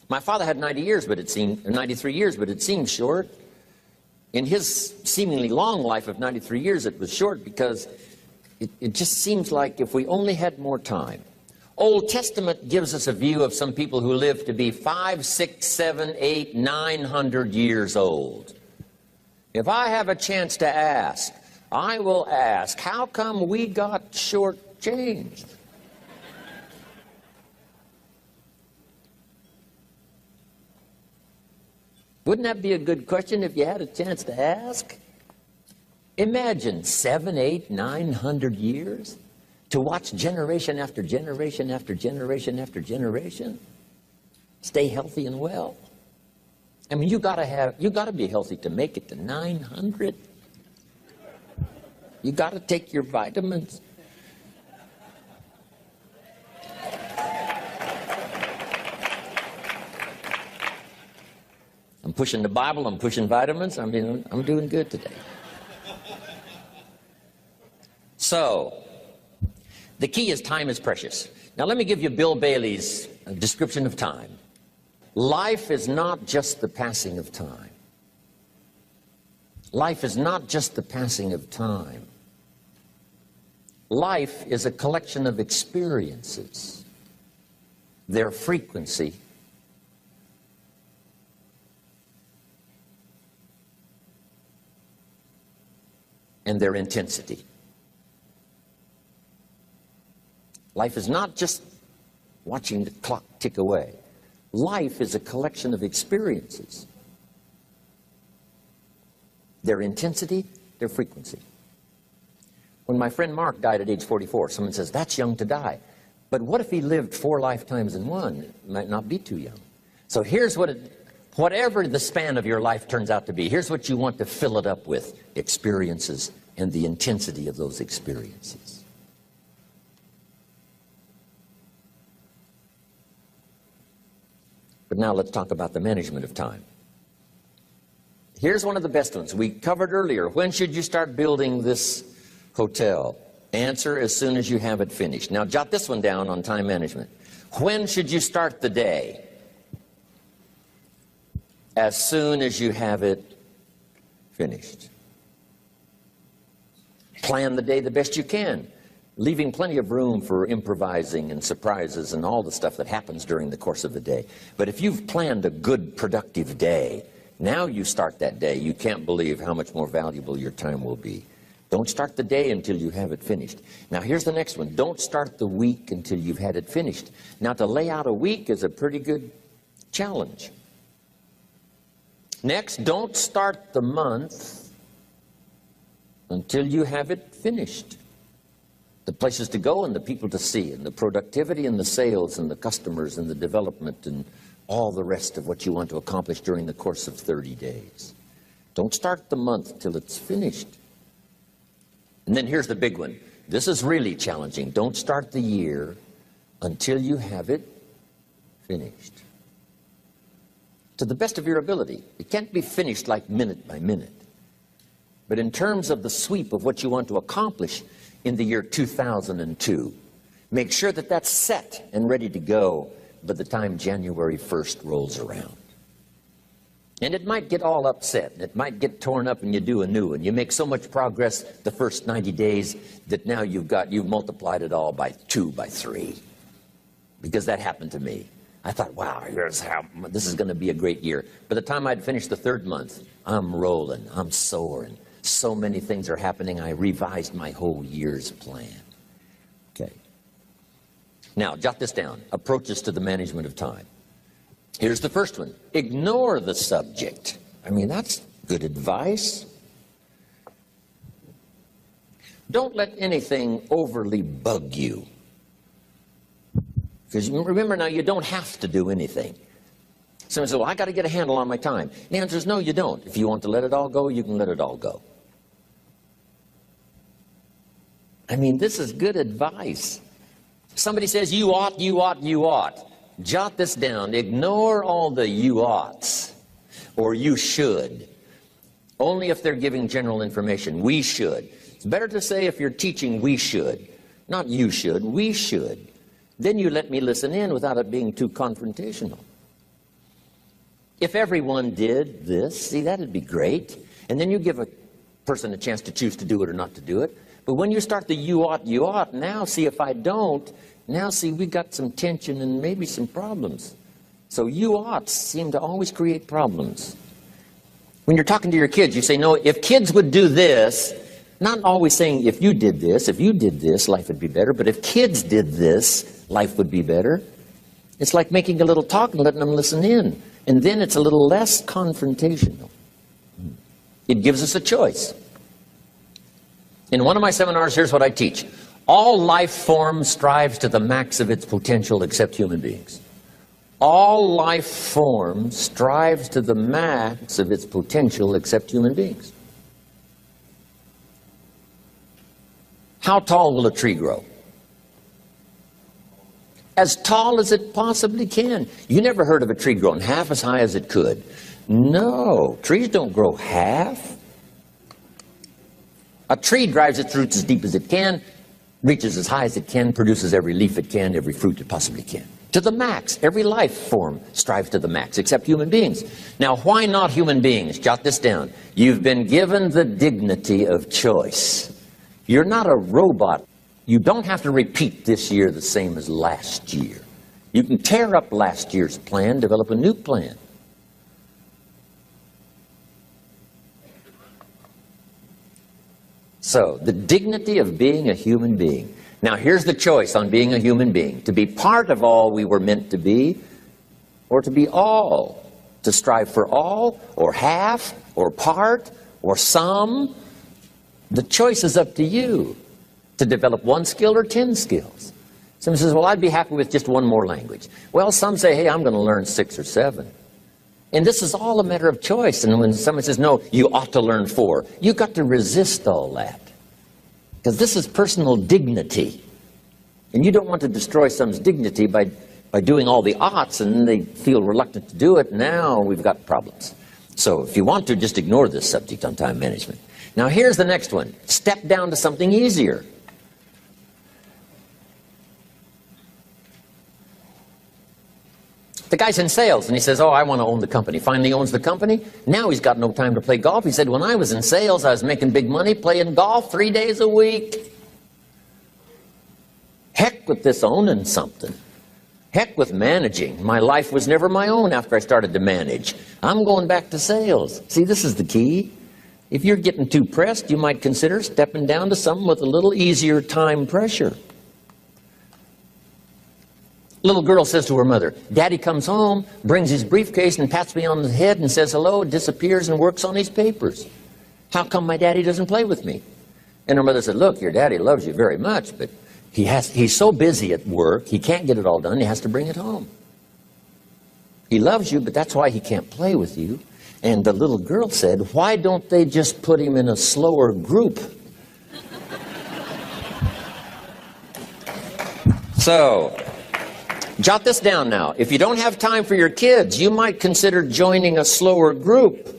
My father had 93 years, but it seemed short. In his seemingly long life of 93 years, it was short because it just seems like if we only had more time. Old Testament gives us a view of some people who live to be 5, 6, 7, 8, 900 years old. If I have a chance to ask, I will ask, how come we got shortchanged? Wouldn't that be a good question if you had a chance to ask? Imagine 7, 8, 900 years to watch generation after generation after generation after generation stay healthy and well. I mean, you gotta be healthy to make it to 900. You gotta take your vitamins. I'm pushing the Bible, I'm pushing vitamins. I mean, I'm doing good today. So, the key is time is precious. Now let me give you Bill Bailey's description of time. Life is not just the passing of time. Life is not just the passing of time. Life is a collection of experiences, their frequency, and their intensity. Life is not just watching the clock tick away. Life is a collection of experiences, their intensity, their frequency. When my friend Mark died at age 44, someone says, that's young to die. But what if he lived 4 lifetimes in one? It might not be too young. So here's whatever the span of your life turns out to be, here's what you want to fill it up with: experiences and the intensity of those experiences. But now let's talk about the management of time. Here's one of the best ones. We covered earlier, when should you start building this hotel? Answer: as soon as you have it finished. Now jot this one down on time management. When should you start the day? As soon as you have it finished. Plan the day the best you can, leaving plenty of room for improvising and surprises and all the stuff that happens during the course of the day. But if you've planned a good, productive day, now you start that day, you can't believe how much more valuable your time will be. Don't start the day until you have it finished. Now here's the next one. Don't start the week until you've had it finished. Now to lay out a week is a pretty good challenge. Next, don't start the month until you have it finished. The places to go and the people to see and the productivity and the sales and the customers and the development and all the rest of what you want to accomplish during the course of 30 days. Don't start the month till it's finished. And then here's the big one. This is really challenging. Don't start the year until you have it finished. To the best of your ability. It can't be finished like minute by minute. But in terms of the sweep of what you want to accomplish in the year 2002, make sure that that's set and ready to go by the time January 1st rolls around. And it might get all upset. It might get torn up and you do a new one. You make so much progress the first 90 days that now you've multiplied it all by 2, by 3. Because that happened to me. I thought, wow, this is going to be a great year. By the time I'd finished the 3rd month, I'm rolling, I'm soaring. So many things are happening, I revised my whole year's plan. Okay. Now, jot this down. Approaches to the management of time. Here's the first one. Ignore the subject. I mean, that's good advice. Don't let anything overly bug you. Because remember now, you don't have to do anything. Someone says, well, I got to get a handle on my time. The answer is no, you don't. If you want to let it all go, you can let it all go. I mean, this is good advice. Somebody says, you ought, you ought, you ought. Jot this down. Ignore all the you oughts or you should. Only if they're giving general information. We should. It's better to say if you're teaching, we should. Not you should, we should. Then you let me listen in without it being too confrontational. If everyone did this, see, that'd be great. And then you give a person a chance to choose to do it or not to do it. But when you start the you ought, now see, if I don't, now see, we got some tension and maybe some problems. So you oughts seem to always create problems. When you're talking to your kids, you say, no, if kids would do this, not always saying if you did this, life would be better, but if kids did this, life would be better. It's like making a little talk and letting them listen in. And then it's a little less confrontational. It gives us a choice. In one of my seminars, here's what I teach. All life form strives to the max of its potential except human beings. All life form strives to the max of its potential except human beings. How tall will a tree grow? As tall as it possibly can. You never heard of a tree growing half as high as it could. No, trees don't grow half. A tree drives its roots as deep as it can, reaches as high as it can, produces every leaf it can, every fruit it possibly can. To the max. Every life form strives to the max, except human beings. Now, why not human beings? Jot this down. You've been given the dignity of choice. You're not a robot. You don't have to repeat this year the same as last year. You can tear up last year's plan, develop a new plan. So, the dignity of being a human being. Now, here's the choice on being a human being. To be part of all we were meant to be, or to be all. To strive for all, or half, or part, or some. The choice is up to you. To develop one skill or 10 skills. Someone says, well, I'd be happy with just one more language. Well, some say, hey, I'm going to learn 6 or 7. And this is all a matter of choice. And when someone says, no, you ought to learn 4, you've got to resist all that. Because this is personal dignity. And you don't want to destroy someone's dignity by doing all the oughts, and then they feel reluctant to do it. Now we've got problems. So if you want to, just ignore this subject on time management. Now here's the next one. Step down to something easier. The guy's in sales, and he says, oh, I want to own the company. Finally owns the company. Now he's got no time to play golf. He said, when I was in sales, I was making big money playing golf 3 days a week. Heck with this owning something. Heck with managing. My life was never my own after I started to manage. I'm going back to sales. See, this is the key. If you're getting too pressed, you might consider stepping down to something with a little easier time pressure. Little girl says to her mother, Daddy comes home, brings his briefcase and pats me on the head and says hello, disappears and works on his papers. How come my daddy doesn't play with me? And her mother said, look, your daddy loves you very much, but he's so busy at work, he can't get it all done, he has to bring it home. He loves you, but that's why he can't play with you. And the little girl said, why don't they just put him in a slower group? So, jot this down now. If you don't have time for your kids, you might consider joining a slower group.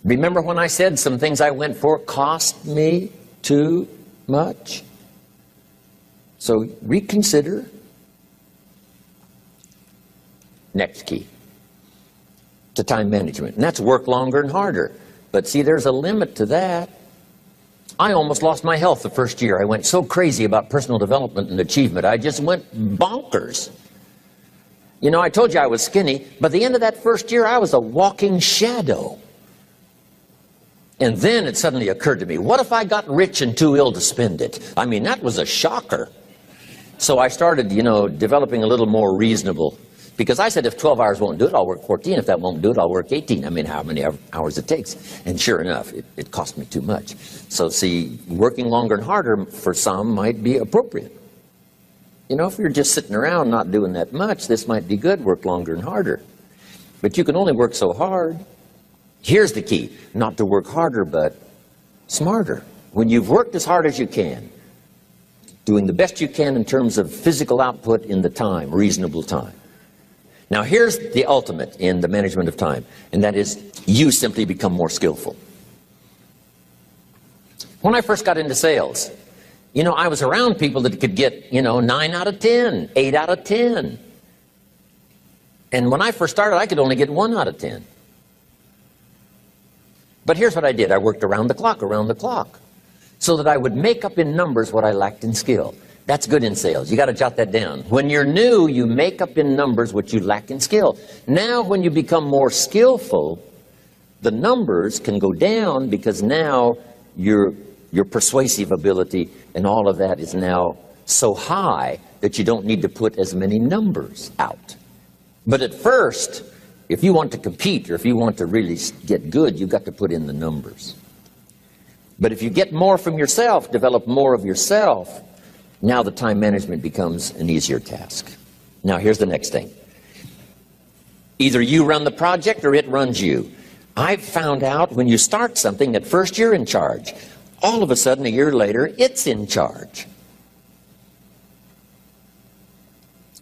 Remember when I said some things I went for cost me too much? So reconsider. Next key to time management. And that's work longer and harder. But see, there's a limit to that. I almost lost my health the first year. I went so crazy about personal development and achievement. I just went bonkers. You know, I told you I was skinny. By the end of that first year, I was a walking shadow. And then it suddenly occurred to me, what if I got rich and too ill to spend it? I mean, that was a shocker. So I started, you know, developing a little more reasonable. Because I said, if 12 hours won't do it, I'll work 14. If that won't do it, I'll work 18. I mean, how many hours it takes. And sure enough, it cost me too much. So see, working longer and harder for some might be appropriate. You know, if you're just sitting around not doing that much, this might be good, work longer and harder. But you can only work so hard. Here's the key, not to work harder, but smarter. When you've worked as hard as you can, doing the best you can in terms of physical output in the time, reasonable time. Now here's the ultimate in the management of time, and that is you simply become more skillful. When I first got into sales, you know, I was around people that could get, you know, 9 out of 10, 8 out of 10. And when I first started, I could only get 1 out of 10. But here's what I did. I worked around the clock, so that I would make up in numbers what I lacked in skill. That's good in sales. You got to jot that down. When you're new, you make up in numbers what you lack in skill. Now, when you become more skillful, the numbers can go down because now your persuasive ability and all of that is now so high that you don't need to put as many numbers out. But at first, if you want to compete or if you want to really get good, you've got to put in the numbers. But if you get more from yourself, develop more of yourself, now the time management becomes an easier task. Now here's the next thing. Either you run the project or it runs you. I've found out when you start something, at first you're in charge. All of a sudden, a year later, it's in charge.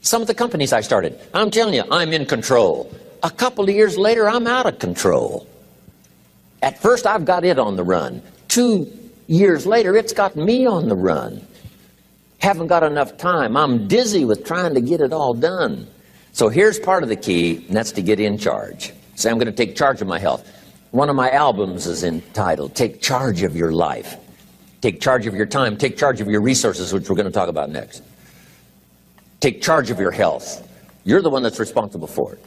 Some of the companies I started, I'm telling you, I'm in control. A couple of years later, I'm out of control. At first, I've got it on the run. 2 years later, it's got me on the run. Haven't got enough time. I'm dizzy with trying to get it all done. So here's part of the key, and that's to get in charge. Say, I'm going to take charge of my health. One of my albums is entitled, Take Charge of Your Life. Take charge of your time. Take charge of your resources, which we're going to talk about next. Take charge of your health. You're the one that's responsible for it.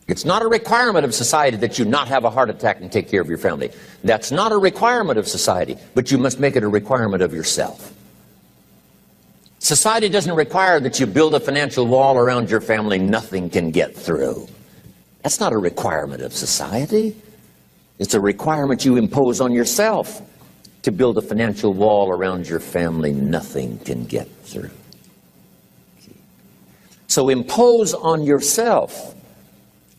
It's not a requirement of society that you not have a heart attack and take care of your family. That's not a requirement of society, but you must make it a requirement of yourself. Society doesn't require that you build a financial wall around your family nothing can get through. That's not a requirement of society. It's a requirement you impose on yourself to build a financial wall around your family nothing can get through. So impose on yourself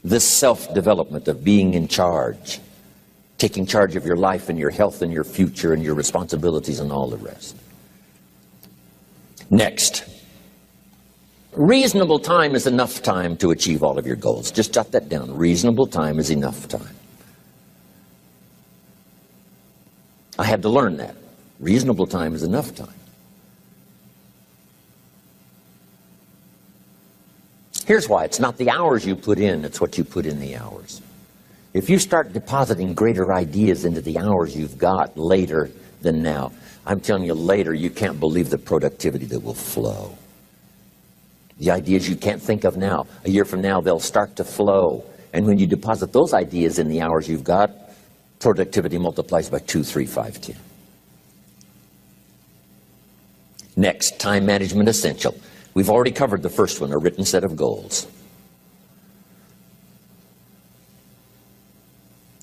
this self-development of being in charge, taking charge of your life and your health and your future and your responsibilities and all the rest. Next, reasonable time is enough time to achieve all of your goals. Just jot that down. Reasonable time is enough time. I had to learn that. Reasonable time is enough time. Here's why. It's not the hours you put in, it's what you put in the hours. If you start depositing greater ideas into the hours you've got later than now, I'm telling you, later you can't believe the productivity that will flow. The ideas you can't think of now, a year from now, they'll start to flow. And when you deposit those ideas in the hours you've got, productivity multiplies by 2, 3, 5, 10. Next, time management essential. We've already covered the first one, a written set of goals.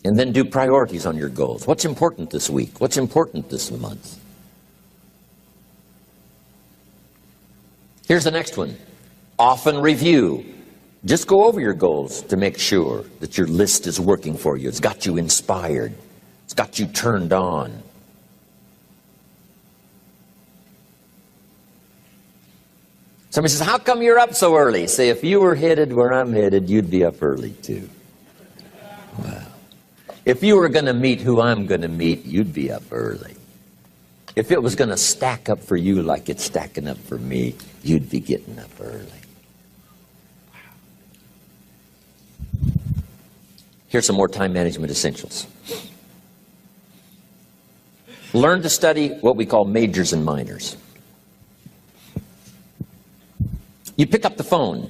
And then do priorities on your goals. What's important this week? What's important this month? Here's the next one. Often review. Just go over your goals to make sure that your list is working for you. It's got you inspired. It's got you turned on. Somebody says, how come you're up so early? Say, if you were headed where I'm headed, you'd be up early too. Wow. If you were going to meet who I'm going to meet, you'd be up early. If it was going to stack up for you like it's stacking up for me, you'd be getting up early. Wow. Here's some more time management essentials. Learn to study what we call majors and minors. You pick up the phone.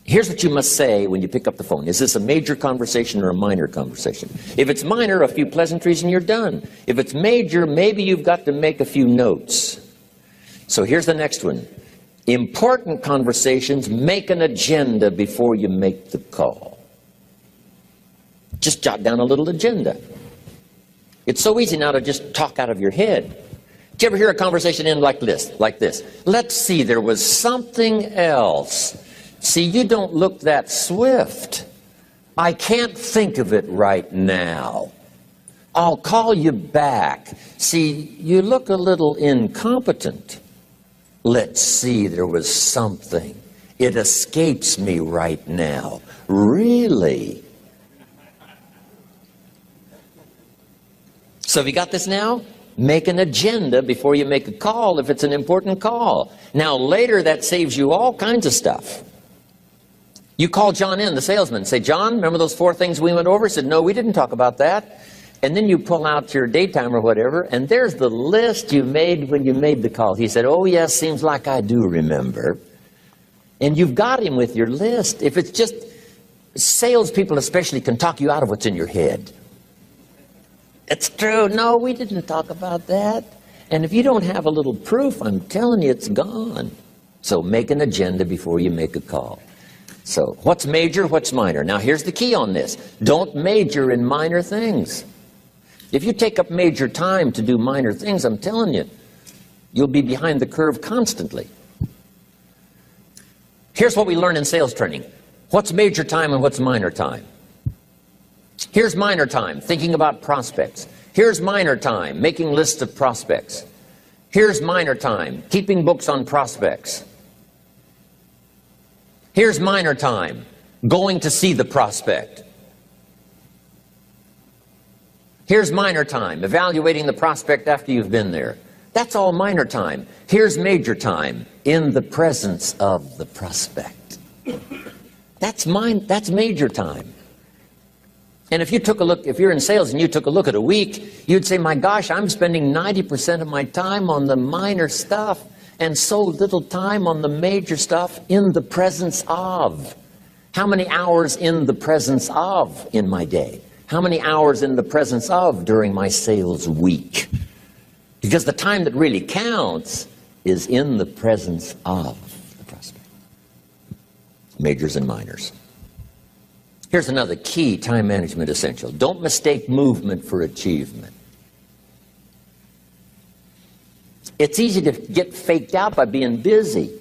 Here's what you must say when you pick up the phone. Is this a major conversation or a minor conversation? If it's minor, a few pleasantries and you're done. If it's major, maybe you've got to make a few notes. So here's the next one. Important conversations, make an agenda before you make the call. Just jot down a little agenda. It's so easy now to just talk out of your head. Did you ever hear a conversation end like this? Let's see, there was something else. See, you don't look that swift. I can't think of it right now. I'll call you back. See, you look a little incompetent. Let's see, there was something. It escapes me right now. Really? So have you got this now? Make an agenda before you make a call if it's an important call. Now later that saves you all kinds of stuff. You call John in, the salesman, and say, John, remember those 4 things we went over? He said, no, we didn't talk about that. And then you pull out your daytime or whatever, and there's the list you made when you made the call. He said, oh, yes, seems like I do remember. And you've got him with your list. If it's just salespeople especially can talk you out of what's in your head. It's true. No, we didn't talk about that. And if you don't have a little proof, I'm telling you, it's gone. So make an agenda before you make a call. So what's major, what's minor? Now here's the key on this. Don't major in minor things. If you take up major time to do minor things, I'm telling you, you'll be behind the curve constantly. Here's what we learn in sales training. What's major time and what's minor time? Here's minor time, thinking about prospects. Here's minor time, making lists of prospects. Here's minor time, keeping books on prospects. Here's minor time, going to see the prospect. Here's minor time, evaluating the prospect after you've been there. That's all minor time. Here's major time, in the presence of the prospect. That's major time. And if you took a look, if you're in sales and you took a look at a week, you'd say, my gosh, I'm spending 90% of my time on the minor stuff and so little time on the major stuff in the presence of. How many hours in the presence of in my day? How many hours in the presence of during my sales week? Because the time that really counts is in the presence of the prospect. Majors and minors. Here's another key time management essential. Don't mistake movement for achievement. It's easy to get faked out by being busy.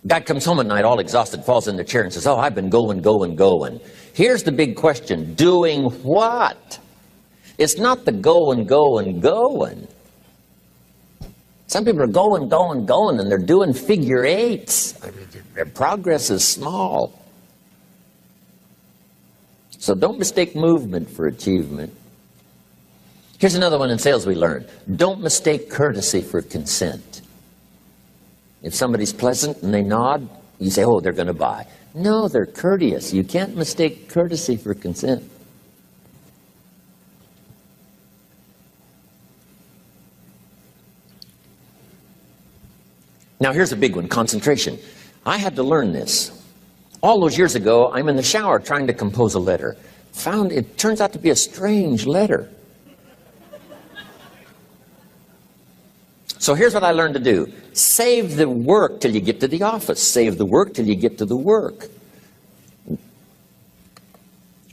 Guy comes home at night all exhausted, falls in the chair and says, oh, I've been going. Here's the big question. Doing what? It's not the going. Some people are going, and they're doing figure eights. I mean, their progress is small. So don't mistake movement for achievement. Here's another one in sales we learned. Don't mistake courtesy for consent. If somebody's pleasant and they nod, you say, oh, they're going to buy. No, they're courteous. You can't mistake courtesy for consent. Now here's a big one, concentration. I had to learn this. All those years ago, I'm in the shower trying to compose a letter. Found it turns out to be a strange letter. So here's what I learned to do. Save the work till you get to the office. Save the work till you get to the work.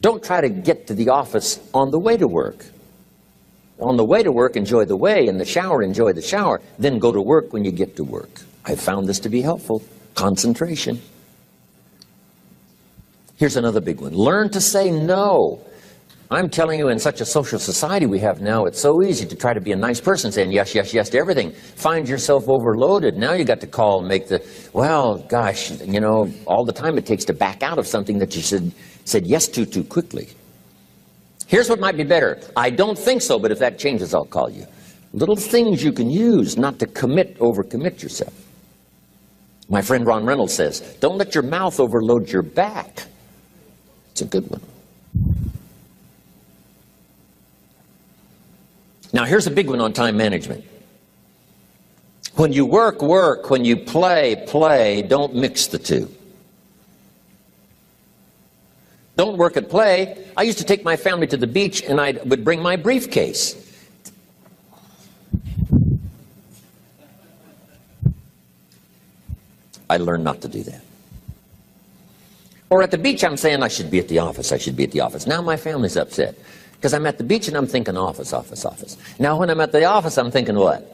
Don't try to get to the office on the way to work. On the way to work, enjoy the way. In the shower, enjoy the shower. Then go to work when you get to work. I found this to be helpful. Concentration. Here's another big one. Learn to say no. I'm telling you, in such a social society we have now, it's so easy to try to be a nice person, saying yes, yes, yes to everything. Find yourself overloaded. Now you got to call and make the, well, gosh, you know, all the time it takes to back out of something that you said yes to too quickly. Here's what might be better. I don't think so, but if that changes, I'll call you. Little things you can use not to overcommit yourself. My friend Ron Reynolds says, don't let your mouth overload your back. It's a good one. Now here's a big one on time management. When you work, work. When you play, play. Don't mix the two. Don't work at play. I used to take my family to the beach and I would bring my briefcase. I learned not to do that. Or at the beach, I'm saying I should be at the office. I should be at the office. Now my family's upset because I'm at the beach and I'm thinking office, office, office. Now when I'm at the office, I'm thinking what?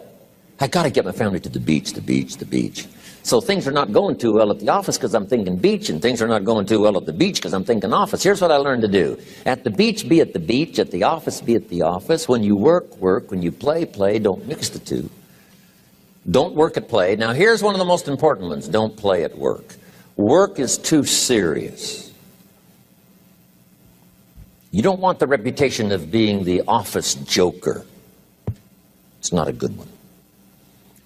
I got to get my family to the beach, the beach, the beach. So things are not going too well at the office because I'm thinking beach, and things are not going too well at the beach because I'm thinking office. Here's what I learned to do. At the beach, be at the beach. At the office, be at the office. When you work, work. When you play, play. Don't mix the two. Don't work at play. Now here's one of the most important ones. Don't play at work. Work is too serious. You don't want the reputation of being the office joker. It's not a good one.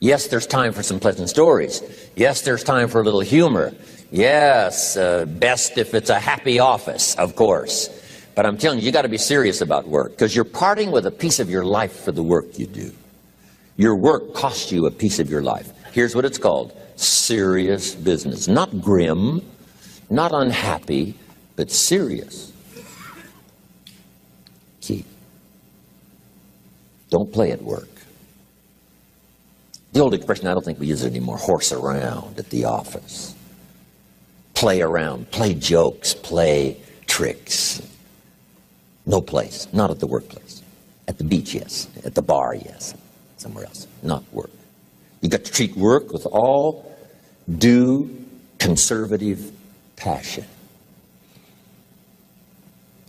Yes, there's time for some pleasant stories. Yes, there's time for a little humor. Yes, best if it's a happy office, of course. But I'm telling you, you got to be serious about work, because you're parting with a piece of your life for the work you do. Your work costs you a piece of your life. Here's what it's called: serious business. Not grim, not unhappy, but serious. Key. Don't play at work. The old expression, I don't think we use it anymore, horse around at the office. Play around, play jokes, play tricks. No place, not at the workplace. At the beach, yes. At the bar, yes. Somewhere else, not work. You got to treat work with all due conservative passion,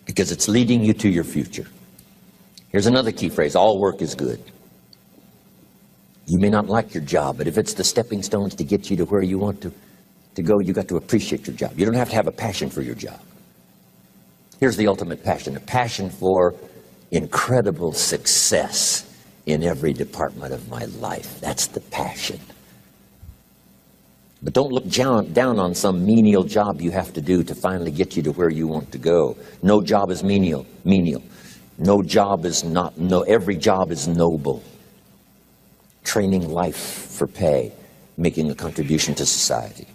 because it's leading you to your future. Here's another key phrase: all work is good. You may not like your job, but if it's the stepping stones to get you to where you want to go, you got to appreciate your job. You don't have to have a passion for your job. Here's the ultimate passion: a passion for incredible success in every department of my life. That's the passion. But don't look down on some menial job you have to do to finally get you to where you want to go. No job is menial. No job is not, every job is noble. Training life for pay, making a contribution to society.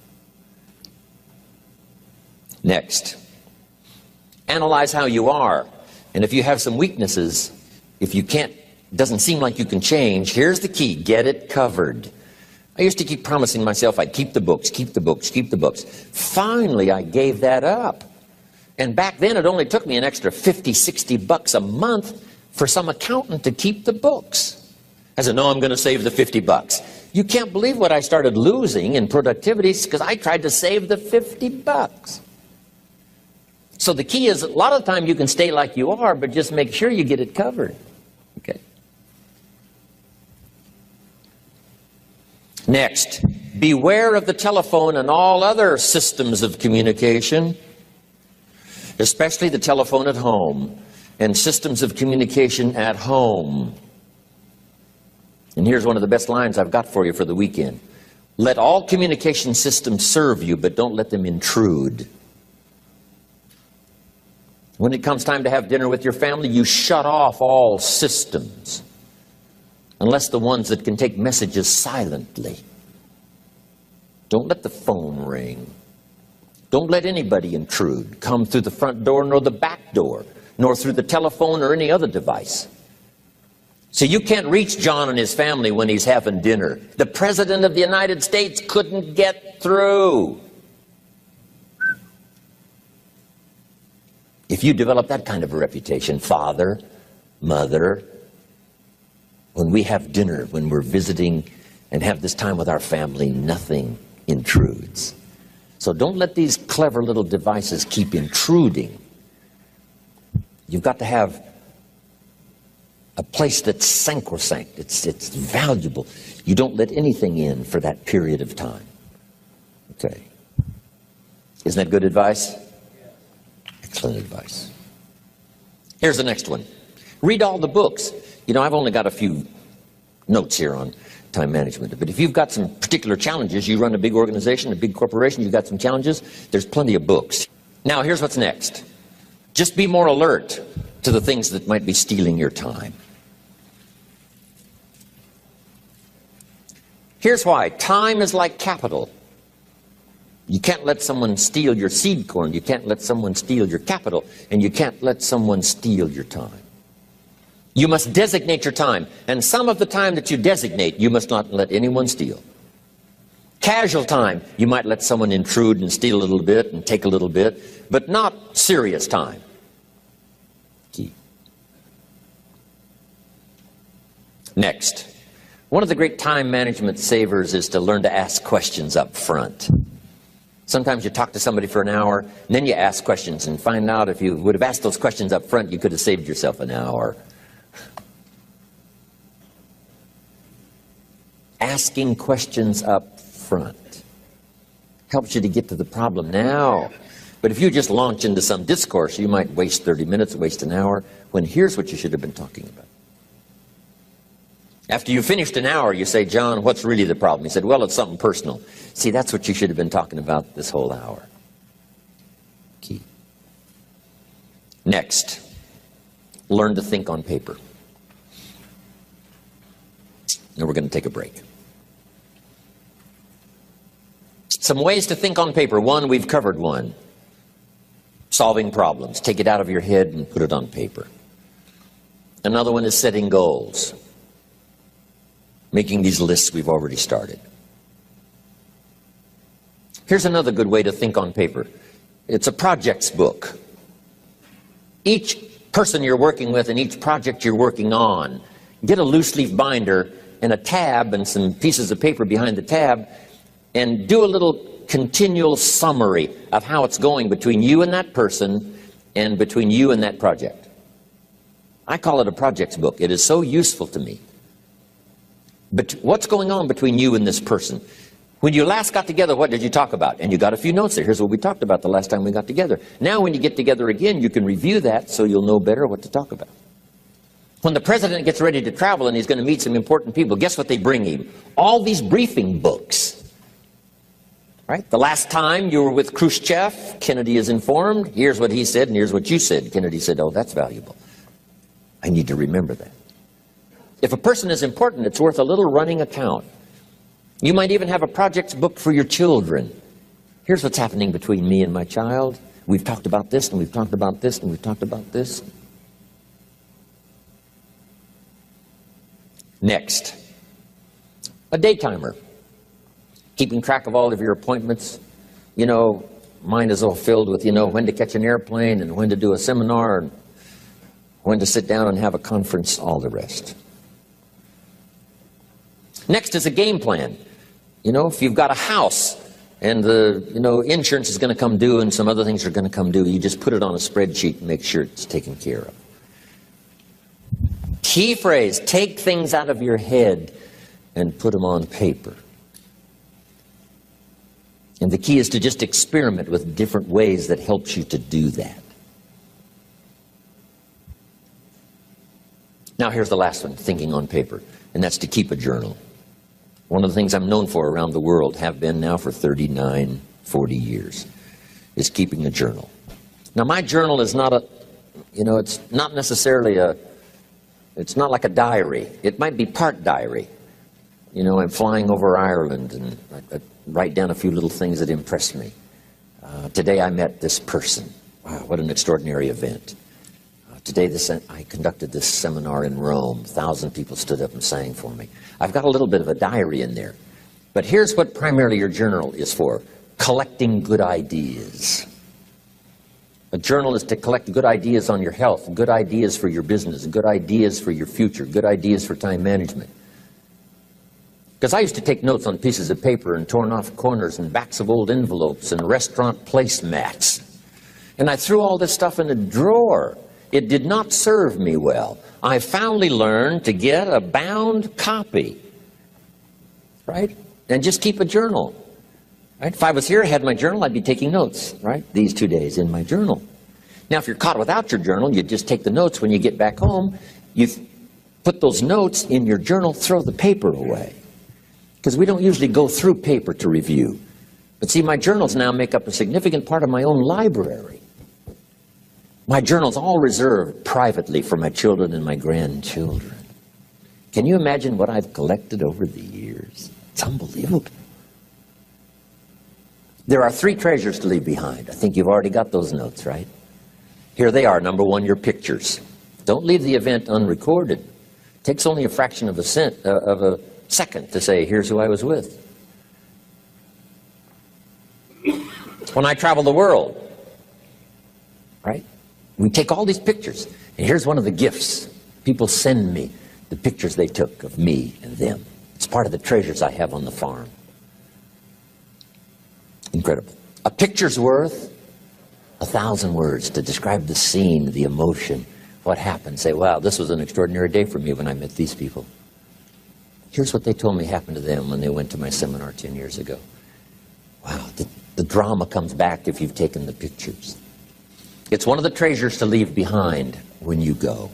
Next, analyze how you are. And if you have some weaknesses, if you can't, doesn't seem like you can change, here's the key: get it covered. I used to keep promising myself I'd keep the books, keep the books, keep the books. Finally, I gave that up. And back then, it only took me an extra $50, $60 a month for some accountant to keep the books. I said, no, I'm going to save the $50. You can't believe what I started losing in productivity because I tried to save the $50. So the key is, a lot of the time you can stay like you are, but just make sure you get it covered. Okay. Next, beware of the telephone and all other systems of communication, especially the telephone at home and systems of communication at home. And here's one of the best lines I've got for you for the weekend: let all communication systems serve you, but don't let them intrude. When it comes time to have dinner with your family, you shut off all systems, unless the ones that can take messages silently. Don't let the phone ring. Don't let anybody intrude, come through the front door nor the back door, nor through the telephone or any other device. So you can't reach John and his family when he's having dinner. The President of the United States couldn't get through. If you develop that kind of a reputation, father, mother, when we have dinner, when we're visiting and have this time with our family, nothing intrudes. So don't let these clever little devices keep intruding. You've got to have a place that's sacrosanct. It's valuable. You don't let anything in for that period of time. Okay. Isn't that good advice? Excellent advice. Here's the next one. Read all the books. You know, I've only got a few notes here on time management, but if you've got some particular challenges, you run a big organization, a big corporation, you've got some challenges, there's plenty of books. Now, here's what's next. Just be more alert to the things that might be stealing your time. Here's why. Time is like capital. You can't let someone steal your seed corn. You can't let someone steal your capital. And you can't let someone steal your time. You must designate your time. And some of the time that you designate, you must not let anyone steal. Casual time, you might let someone intrude and steal a little bit and take a little bit, but not serious time. Key. Next. One of the great time management savers is to learn to ask questions up front. Sometimes you talk to somebody for an hour, and then you ask questions and find out if you would have asked those questions up front, you could have saved yourself an hour. Asking questions up front helps you to get to the problem now. But if you just launch into some discourse, you might waste 30 minutes, waste an hour, when here's what you should have been talking about. After you finished an hour, you say, John, what's really the problem? He said, well, it's something personal. See, that's what you should have been talking about this whole hour. Key. Next, learn to think on paper. Now we're going to take a break. Some ways to think on paper. One, we've covered one. Solving problems. Take it out of your head and put it on paper. Another one is setting goals. Making these lists we've already started. Here's another good way to think on paper. It's a projects book. Each person you're working with and each project you're working on, get a loose leaf binder and a tab and some pieces of paper behind the tab and do a little continual summary of how it's going between you and that person and between you and that project. I call it a projects book. It is so useful to me. But what's going on between you and this person? When you last got together, what did you talk about? And you got a few notes there. Here's what we talked about the last time we got together. Now when you get together again, you can review that so you'll know better what to talk about. When the president gets ready to travel and he's going to meet some important people, guess what they bring him? All these briefing books. Right? The last time you were with Khrushchev, Kennedy is informed. Here's what he said and here's what you said. Kennedy said, oh, that's valuable. I need to remember that. If a person is important, it's worth a little running account. You might even have a projects book for your children. Here's what's happening between me and my child. We've talked about this, and we've talked about this, and we've talked about this. Next, a day timer. Keeping track of all of your appointments. You know, mine is all filled with, when to catch an airplane, and when to do a seminar, and when to sit down and have a conference, all the rest. Next is a game plan. If you've got a house and the, insurance is going to come due and some other things are going to come due, you just put it on a spreadsheet and make sure it's taken care of. Key phrase, take things out of your head and put them on paper. And the key is to just experiment with different ways that helps you to do that. Now here's the last one, thinking on paper, and that's to keep a journal. One of the things I'm known for around the world, have been now for 39, 40 years, is keeping a journal. Now my journal is not it's not necessarily it's not like a diary. It might be part diary. I'm flying over Ireland and I write down a few little things that impress me. Today I met this person. Wow, what an extraordinary event. Today I conducted this seminar in Rome. 1,000 people stood up and sang for me. I've got a little bit of a diary in there. But here's what primarily your journal is for. Collecting good ideas. A journal is to collect good ideas on your health, good ideas for your business, good ideas for your future, good ideas for time management. Because I used to take notes on pieces of paper and torn off corners and backs of old envelopes and restaurant placemats. And I threw all this stuff in a drawer. It did not serve me well. I finally learned to get a bound copy, right? And just keep a journal, right? If I was here, I had my journal, I'd be taking notes, right? These 2 days in my journal. Now, if you're caught without your journal, you just take the notes when you get back home. You put those notes in your journal, throw the paper away. Because we don't usually go through paper to review. But see, my journals now make up a significant part of my own library. My journal's all reserved privately for my children and my grandchildren. Can you imagine what I've collected over the years? It's unbelievable. There are 3 treasures to leave behind. I think you've already got those notes, right? Here they are. Number 1, your pictures. Don't leave the event unrecorded. It takes only a fraction of a second to say, here's who I was with. When I travel the world, right? We take all these pictures, and here's one of the gifts. People send me the pictures they took of me and them. It's part of the treasures I have on the farm. Incredible. A picture's worth 1,000 words to describe the scene, the emotion, what happened. Say, wow, this was an extraordinary day for me when I met these people. Here's what they told me happened to them when they went to my seminar 10 years ago. Wow, the drama comes back if you've taken the pictures. It's one of the treasures to leave behind when you go.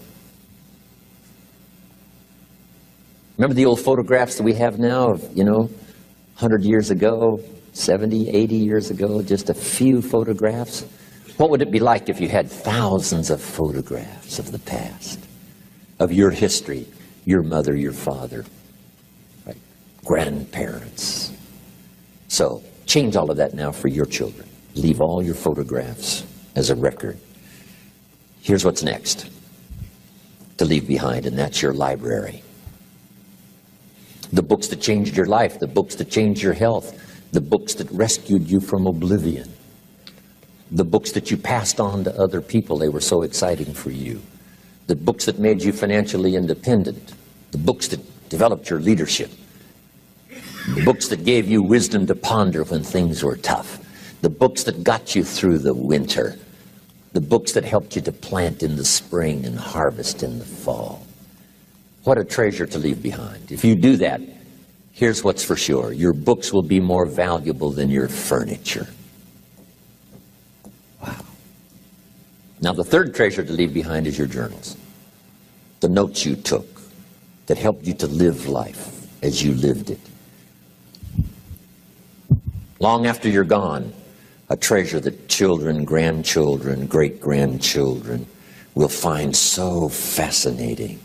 Remember the old photographs that we have now of, 100 years ago, 70, 80 years ago, just a few photographs? What would it be like if you had thousands of photographs of the past, of your history, your mother, your father, right? Grandparents? So change all of that now for your children. Leave all your photographs as a record. Here's what's next to leave behind, and that's your library. The books that changed your life, the books that changed your health, the books that rescued you from oblivion, the books that you passed on to other people, they were so exciting for you, the books that made you financially independent, the books that developed your leadership, the books that gave you wisdom to ponder when things were tough, the books that got you through the winter, the books that helped you to plant in the spring and harvest in the fall. What a treasure to leave behind. If you do that, here's what's for sure. Your books will be more valuable than your furniture. Wow. Now, the third treasure to leave behind is your journals. The notes you took that helped you to live life as you lived it. Long after you're gone, a treasure that children, grandchildren, great-grandchildren will find so fascinating.